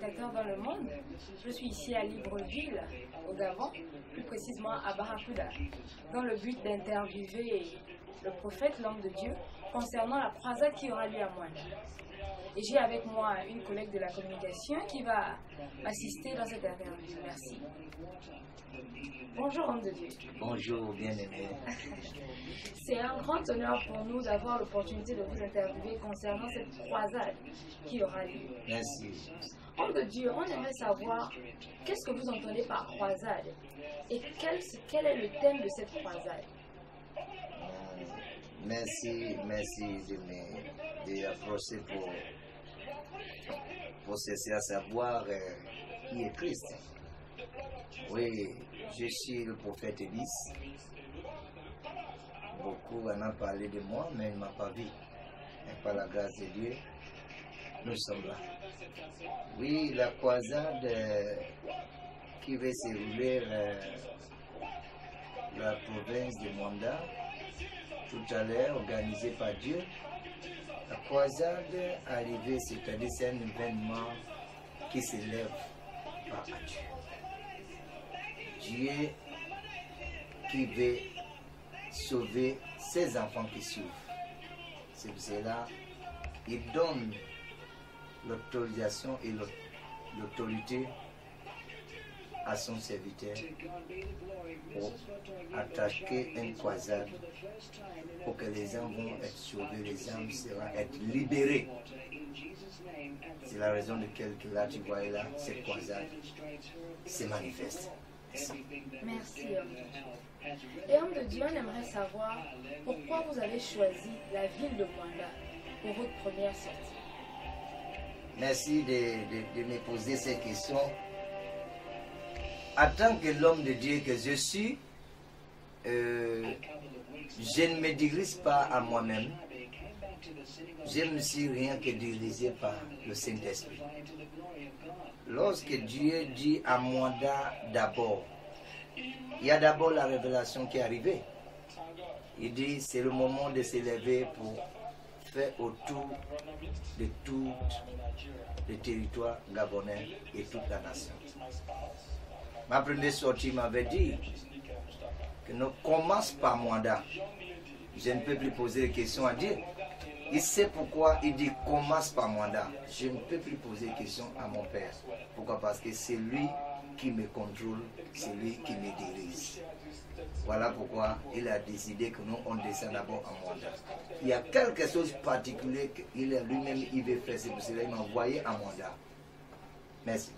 téléspectateurs dans le monde. Je suis ici à Libreville, au Gabon, plus précisément à Barracuda, dans le but d'interviewer le prophète, l'homme de Dieu, concernant la croisade qui aura lieu à Moana. Et j'ai avec moi une collègue de la communication qui va m'assister dans cette interview. Merci. Bonjour, homme de Dieu. Bonjour, bien-aimé. C'est un grand honneur pour nous d'avoir l'opportunité de vous interviewer concernant cette croisade qui aura lieu. Merci. Homme de Dieu, on aimerait savoir qu'est-ce que vous entendez par croisade et quel est le thème de cette croisade. Merci de approcher pour cesser à savoir qui est Christ. Oui, je suis le prophète Élise. Beaucoup en ont parlé de moi, mais il ne m'a pas vu. Et par la grâce de Dieu, nous sommes là. Oui, la croisade qui va se rouler la province de Manda, tout à l'heure, organisée par Dieu. La croisade arrivée, c'est-à-dire c'est un événement qui s'élève par Dieu. Dieu qui veut sauver ses enfants qui souffrent. C'est pour cela il donne l'autorisation et l'autorité à son serviteur pour attaquer une croisade pour que les âmes vont être sauvées, les âmes seront être libérées. C'est la raison de laquelle là tu vois là, cette croisade se manifeste. Merci, homme de Dieu. Et homme de Dieu, on aimerait savoir pourquoi vous avez choisi la ville de Moana pour votre première sortie. Merci de me poser ces questions. En tant que l'homme de Dieu que je suis, je ne me dirige pas à moi-même. Je ne suis rien que dirigé par le Saint-Esprit. Lorsque Dieu dit à Moanda d'abord, il y a d'abord la révélation qui est arrivée. Il dit c'est le moment de s'élever pour faire autour de tout le territoire gabonais et toute la nation. Ma première sortie m'avait dit que ne commence par Moanda. Je ne peux plus poser de questions à Dieu. Il sait pourquoi il dit commence par Moanda. Je ne peux plus poser de questions à mon Père. Pourquoi? Parce que c'est lui qui me contrôle, c'est lui qui me dirige. Voilà pourquoi il a décidé que nous on descend d'abord à Moanda. Il y a quelque chose de particulier qu'il lui-même il veut faire, c'est pour cela qu'il m'a envoyé à Moanda. Merci.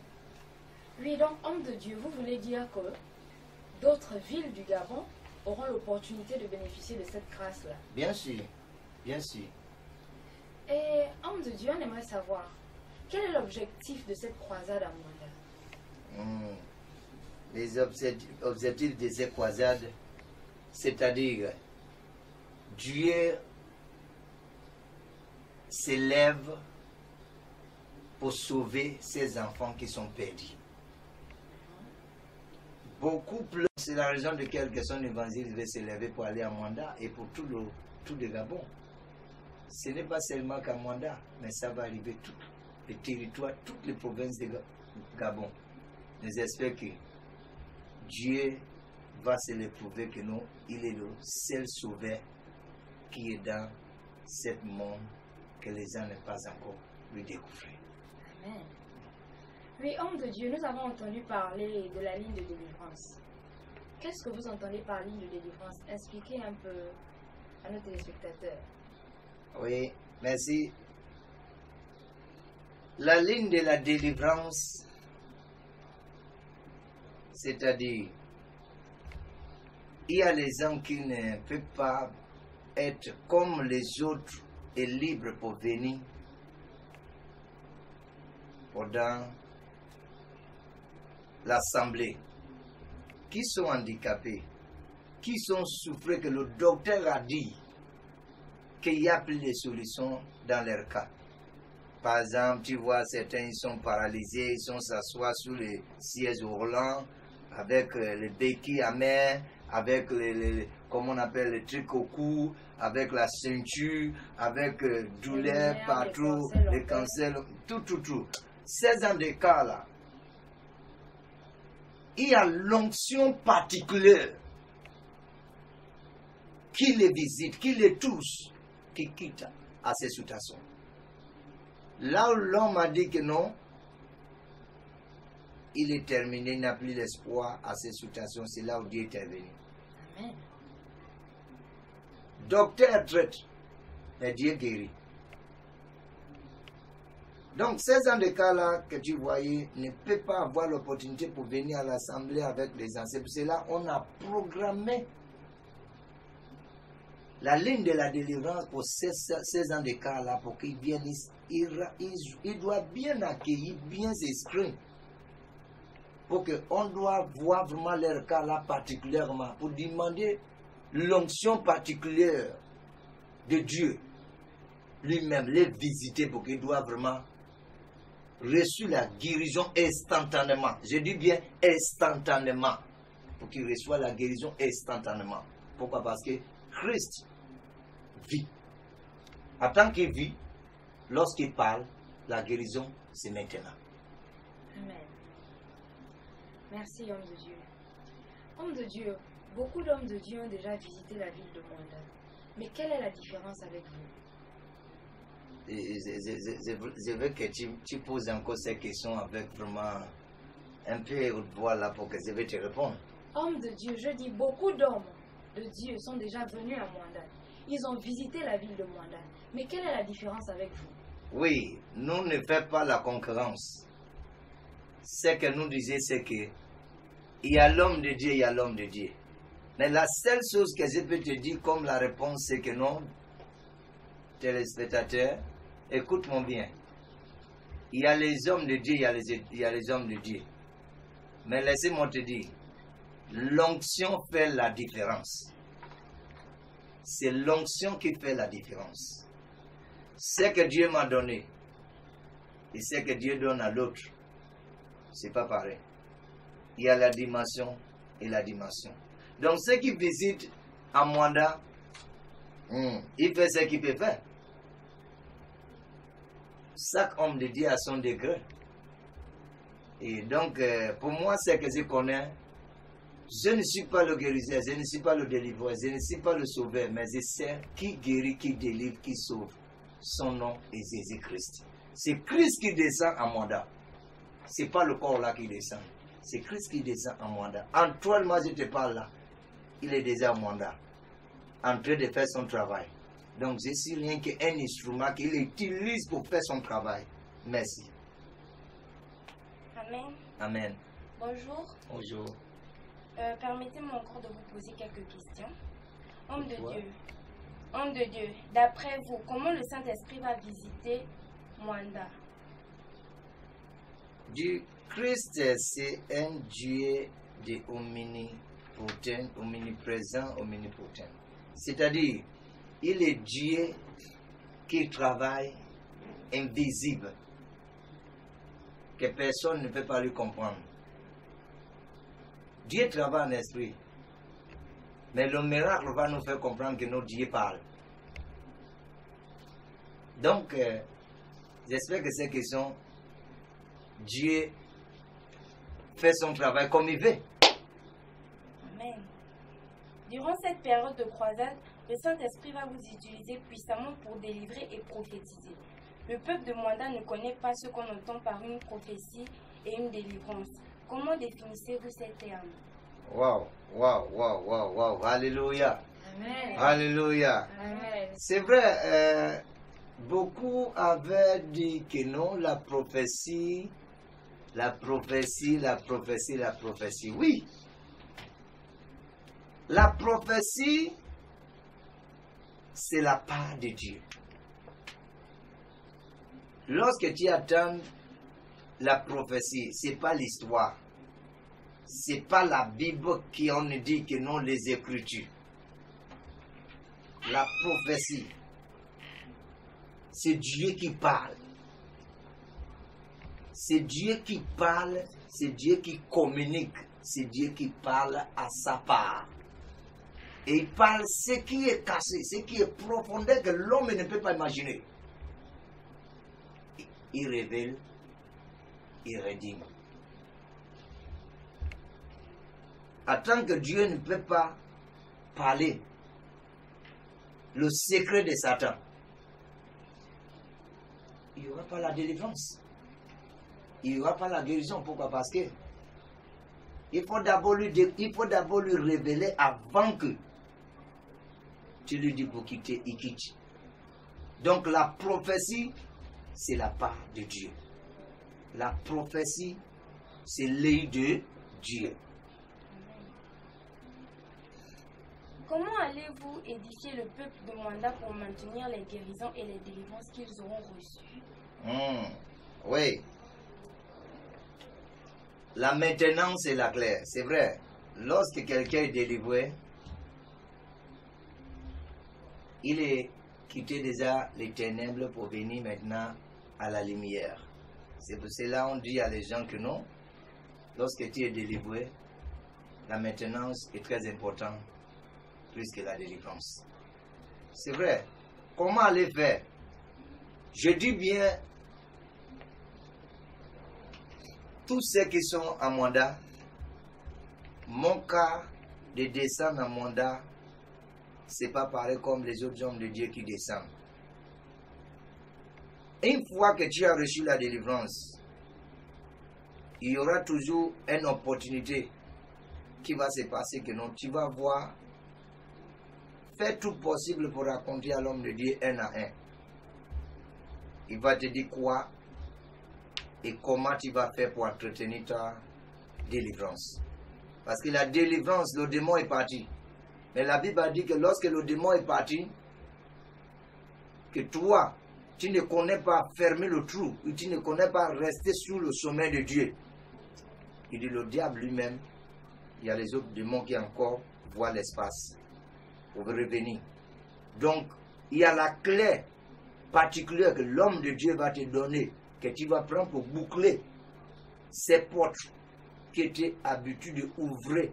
Oui, donc, homme de Dieu, vous voulez dire que d'autres villes du Gabon auront l'opportunité de bénéficier de cette grâce-là? Bien sûr, bien sûr. Et homme de Dieu, on aimerait savoir quel est l'objectif de cette croisade à Moanda? Les objectifs de cette croisade, c'est-à-dire Dieu s'élève pour sauver ses enfants qui sont perdus. Beaucoup plus, c'est la raison de laquelle son évangile va s'élever pour aller à Moanda et pour tout le Gabon. Ce n'est pas seulement qu'à Moanda, mais ça va arriver tout le territoire, toutes les provinces de Gabon. J'espère que Dieu va se le prouver que nous, il est le seul sauveur qui est dans ce monde que les gens n'ont pas encore lui découvert. Amen. Oui, homme de Dieu, nous avons entendu parler de la ligne de délivrance. Qu'est-ce que vous entendez par ligne de délivrance? Expliquez un peu à nos téléspectateurs. Oui, merci. La ligne de la délivrance, c'est-à-dire, il y a les gens qui ne peuvent pas être comme les autres et libres pour venir pendant l'assemblée, qui sont handicapés, qui sont souffrés, que le docteur a dit qu'il n'y a plus de solutions dans leur cas. Par exemple, tu vois, certains ils sont paralysés, ils sont s'assoient sous les sièges roulants, avec les béquilles à main, avec comment on appelle, les trucs au cou, avec la ceinture, avec douleur partout, les cancers, tout. 16 ans d'écart là, il y a l'onction particulière qui les visite, qui les touche, qui quitte à ces situations. Là où l'homme a dit que non, il est terminé, il n'a plus l'espoir à ces situations, c'est là où Dieu est intervenu. Amen. Docteur traite, mais Dieu guérit. Donc, 16 ans de cas là que tu voyais ne peut pas avoir l'opportunité pour venir à l'assemblée avec les anciens. C'est là on a programmé la ligne de la délivrance pour 16 ans de cas là pour qu'ils viennent. Il doit bien accueillir, bien s'inscrire. Pour qu'on doit voir vraiment leur cas là particulièrement, pour demander l'onction particulière de Dieu lui-même, les visiter pour qu'ils doivent vraiment reçu la guérison instantanément. Je dis bien instantanément. Pour qu'il reçoive la guérison instantanément. Pourquoi? Parce que Christ vit. En tant qu'il vit, lorsqu'il parle, la guérison, c'est maintenant. Amen. Merci, homme de Dieu. Homme de Dieu, beaucoup d'hommes de Dieu ont déjà visité la ville de Mwanda. Mais quelle est la différence avec vous? Je veux que tu poses encore ces questions avec vraiment un peu haute voix là pour que je vais te répondre. Homme de Dieu, je dis beaucoup d'hommes de Dieu sont déjà venus à Mwanda. Ils ont visité la ville de Mwanda. Mais quelle est la différence avec vous? Oui, nous ne faisons pas la concurrence. Ce que nous disons, c'est que il y a l'homme de Dieu, il y a l'homme de Dieu. Mais la seule chose que je peux te dire comme la réponse, c'est que non, téléspectateurs, écoute-moi bien. Il y a les hommes de Dieu, il y a les hommes de Dieu. Mais laissez-moi te dire, l'onction fait la différence. C'est l'onction qui fait la différence. Ce que Dieu m'a donné et ce que Dieu donne à l'autre, c'est pas pareil. Il y a la dimension et la dimension. Donc ceux qui visitent à Mwanda, il fait ce qu'il peut faire. Chaque homme de Dieu a son degré. Et donc, pour moi, ce que je connais, je ne suis pas le guérisseur, je ne suis pas le délivreur, je ne suis pas le sauveur, mais je sais qui guérit, qui délivre, qui sauve. Son nom est Jésus-Christ. C'est Christ qui descend à Mwanda. Ce n'est pas le corps là qui descend. C'est Christ qui descend à Mwanda. Actuellement, je te parle là. Il est déjà à Mwanda, en train de faire son travail. Donc, je suis rien qu'un instrument qu'il utilise pour faire son travail. Merci. Amen. Amen. Bonjour. Bonjour. Permettez-moi encore de vous poser quelques questions. Homme de Pourquoi? Dieu. Homme de Dieu, d'après vous, comment le Saint-Esprit va visiter Mwanda? Dieu, Christ, c'est un Dieu de omnipotent, omniprésent, omnipotent. C'est-à-dire, il est Dieu qui travaille invisible, que personne ne peut pas lui comprendre. Dieu travaille en esprit, mais le miracle va nous faire comprendre que notre Dieu parle. Donc, j'espère que ces questions, Dieu fait son travail comme il veut. Amen. Durant cette période de croisade, le Saint-Esprit va vous utiliser puissamment pour délivrer et prophétiser. Le peuple de Mwanda ne connaît pas ce qu'on entend par une prophétie et une délivrance. Comment définissez-vous ces termes? Waouh, waouh, waouh, waouh, waouh, alléluia. Amen. Alléluia. Amen. C'est vrai, beaucoup avaient dit que non, la prophétie, la prophétie, la prophétie, la prophétie. Oui. La prophétie, c'est la part de Dieu. Lorsque tu attends la prophétie, ce n'est pas l'histoire. Ce n'est pas la Bible qui en dit que non, les Écritures. La prophétie, c'est Dieu qui parle. C'est Dieu qui parle, c'est Dieu qui communique, c'est Dieu qui parle à sa part. Et il parle ce qui est caché, ce qui est profondeur que l'homme ne peut pas imaginer. Il révèle il rédime. En tant que Dieu ne peut pas parler le secret de Satan, il n'y aura pas la délivrance. Il n'y aura pas la guérison. Pourquoi? Parce que il faut d'abord lui révéler avant que tu lui dis pour quitter, il quitte. Donc la prophétie, c'est la part de Dieu. La prophétie, c'est l'œil de Dieu. Comment allez-vous édifier le peuple de Mwanda pour maintenir les guérisons et les délivrances qu'ils auront reçues? Oui. La maintenance est la clé. C'est vrai. Lorsque quelqu'un est délivré, il est quitté déjà les ténèbres pour venir maintenant à la lumière. C'est pour cela qu'on dit à les gens que non, lorsque tu es délivré, la maintenance est très importante plus que la délivrance. C'est vrai. Comment aller faire? Je dis bien, tous ceux qui sont à Mwanda, mon cas de descendre à Mwanda, c'est pas pareil comme les autres hommes de Dieu qui descendent. Une fois que tu as reçu la délivrance, il y aura toujours une opportunité qui va se passer que non, tu vas voir, fais tout possible pour raconter à l'homme de Dieu un à un. Il va te dire quoi et comment tu vas faire pour entretenir ta délivrance. Parce que la délivrance, le démon est parti. Mais la Bible a dit que lorsque le démon est parti, que toi, tu ne connais pas fermer le trou, ou tu ne connais pas rester sous le sommet de Dieu. Il dit le diable lui-même, il y a les autres démons qui encore voient l'espace pour revenir. Donc, il y a la clé particulière que l'homme de Dieu va te donner, que tu vas prendre pour boucler ces portes qui étaient habituées d'ouvrir,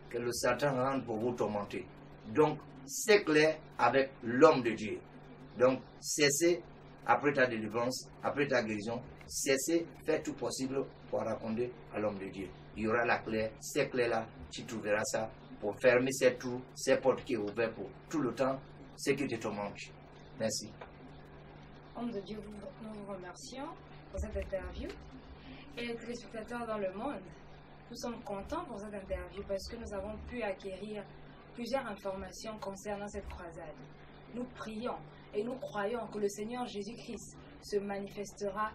que le Satan rentre pour vous tourmenter. Donc, c'est clair avec l'homme de Dieu. Donc, cessez, après ta délivrance, après ta guérison, cessez, faites tout possible pour raconter à l'homme de Dieu. Il y aura la clé, ces clés-là, tu trouveras ça pour fermer ces trous, ces portes qui sont ouvertes pour tout le temps, ce qui te tourmente. Merci. Homme de Dieu, nous vous remercions pour cette interview. Et les téléspectateurs dans le monde, nous sommes contents pour cette interview parce que nous avons pu acquérir plusieurs informations concernant cette croisade. Nous prions et nous croyons que le Seigneur Jésus-Christ se manifestera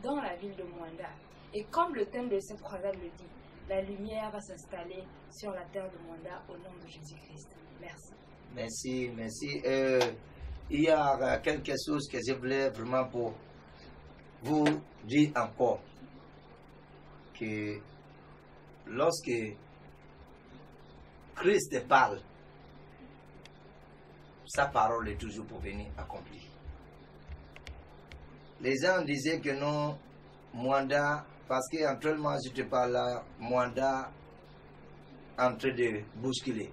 dans la ville de Mwanda. Et comme le thème de cette croisade le dit, la lumière va s'installer sur la terre de Mwanda au nom de Jésus-Christ. Merci. Merci, merci. Il y a quelque chose que je voulais vraiment pour vous dire encore. Que lorsque Christ parle, sa parole est toujours pour venir accomplir. Les gens disaient que non, Mwanda, parce qu'actuellement je te parle là, Mwanda en train de bousculer.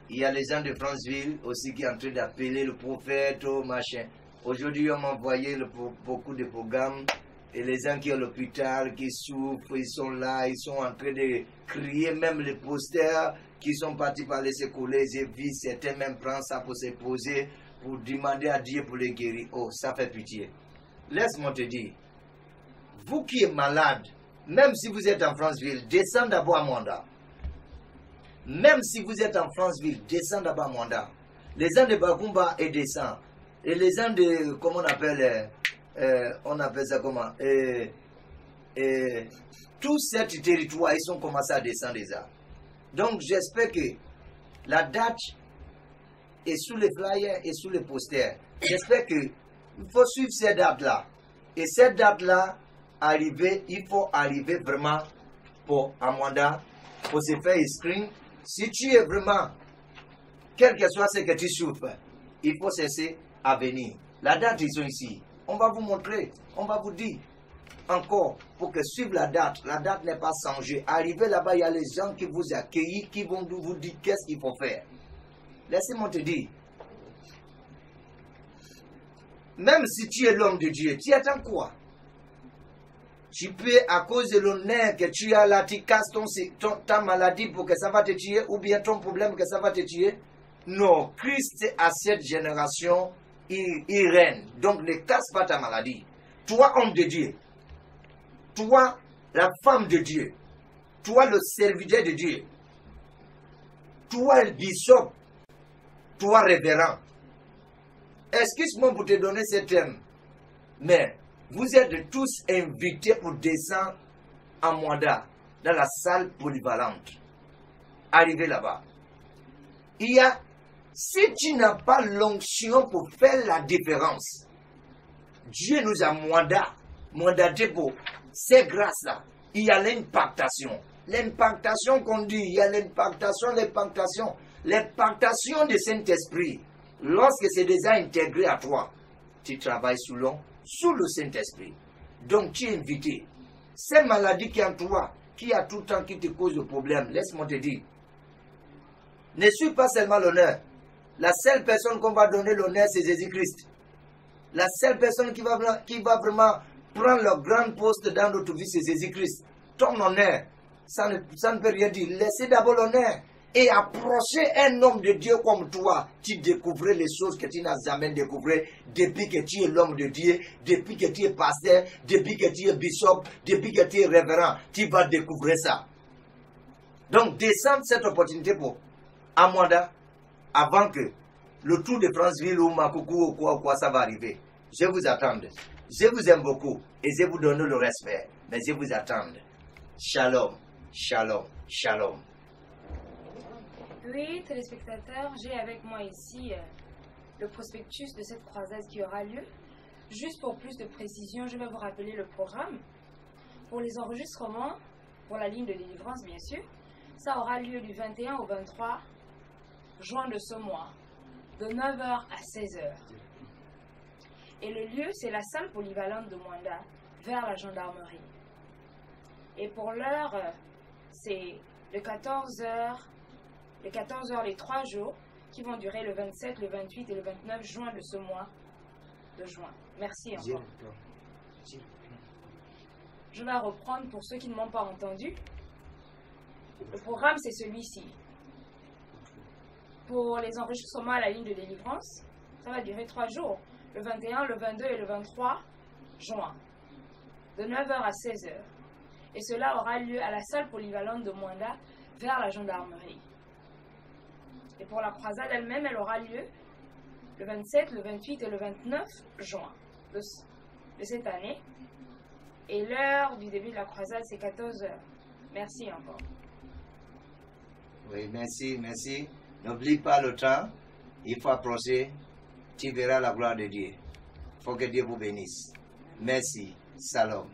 Il y a les gens de Franceville aussi qui sont en train d'appeler le prophète, machin. Aujourd'hui, on m'a envoyé beaucoup de programmes. Et les gens qui ont l'hôpital, qui souffrent, ils sont là, ils sont en train de crier, même les posters qui sont partis par les secours. J'ai vu certains même prendre ça pour se poser, pour demander à Dieu pour les guérir. Oh, ça fait pitié. Laisse-moi te dire, vous qui êtes malade, même si vous êtes en Franceville, descendez d'abord à Mwanda. Même si vous êtes en Franceville, descendez d'abord à Mwanda. Les gens de Bakumba et descendent. Et les gens de, comment on appelle ça comment tous ces territoires, ils ont commencé à descendre déjà. Donc j'espère que la date est sous les flyers et sous les posters. J'espère qu'il faut suivre ces dates-là. Et cette date-là, il faut arriver vraiment pour Mwanda, pour se faire inscrire. Si tu es vraiment, quel que soit ce que tu souffres, il faut cesser à venir. La date, ils sont ici. On va vous montrer, on va vous dire encore pour que suivre la date. La date n'est pas changée. Arrivez là-bas, il y a les gens qui vous accueillent, qui vont vous dire qu'est-ce qu'il faut faire. Laissez-moi te dire. Même si tu es l'homme de Dieu, tu attends quoi? Tu peux, à cause de l'honneur que tu as là, tu casses ta maladie pour que ça va te tuer, ou bien ton problème que ça va te tuer. Non, Christ à cette génération, il règne. Donc ne casse pas ta maladie. Toi, homme de Dieu, toi, la femme de Dieu, toi, le serviteur de Dieu, toi, le bishop, toi, révérend. Excuse-moi pour te donner ce terme, mais vous êtes tous invités pour descendre en Mwanda, dans la salle polyvalente. Arrivez là-bas. Si tu n'as pas l'onction pour faire la différence, Dieu nous a mandaté pour ces grâces-là. Il y a l'impactation. L'impactation qu'on dit, il y a l'impactation de Saint-Esprit. Lorsque c'est déjà intégré à toi, tu travailles sous le Saint-Esprit. Donc tu es invité. Ces maladies qui en toi, qui a tout le temps qui te cause de problème, laisse-moi te dire, ne suis pas seulement l'honneur. La seule personne qu'on va donner l'honneur, c'est Jésus-Christ. La seule personne qui va vraiment prendre le grand poste dans notre vie, c'est Jésus-Christ. Ton honneur, ça ne peut rien dire. Laissez d'abord l'honneur et approcher un homme de Dieu comme toi. Tu découvres les choses que tu n'as jamais découvertes depuis que tu es l'homme de Dieu, depuis que tu es pasteur, depuis que tu es bishop, depuis que tu es révérend. Tu vas découvrir ça. Donc, descendre cette opportunité pour Mwanda avant que le Tour de Franceville ou Makoukou ou quoi, ça va arriver. Je vous attends. Je vous aime beaucoup et je vous donne le respect. Mais je vous attends. Shalom, shalom, shalom. Oui, téléspectateurs, j'ai avec moi ici le prospectus de cette croisade qui aura lieu. Juste pour plus de précision, je vais vous rappeler le programme. Pour les enregistrements, pour la ligne de délivrance bien sûr, ça aura lieu du 21 au 23 juin de ce mois, de 9h à 16h. Et le lieu, c'est la salle polyvalente de Mwanda, vers la gendarmerie. Et pour l'heure, c'est de 14h, les 3 jours, qui vont durer le 27, le 28 et le 29 juin de ce mois de juin. Merci encore. Je vais reprendre pour ceux qui ne m'ont pas entendu. Le programme, c'est celui-ci. Pour les enregistrements à la ligne de délivrance, ça va durer 3 jours, le 21, le 22 et le 23 juin, de 9h à 16h. Et cela aura lieu à la salle polyvalente de Mwanda, vers la gendarmerie. Et pour la croisade elle-même, elle aura lieu le 27, le 28 et le 29 juin de cette année. Et l'heure du début de la croisade, c'est 14h. Merci encore. Oui, merci, merci. N'oublie pas le temps, il faut approcher, tu verras la gloire de Dieu. Il faut que Dieu vous bénisse. Merci, salam.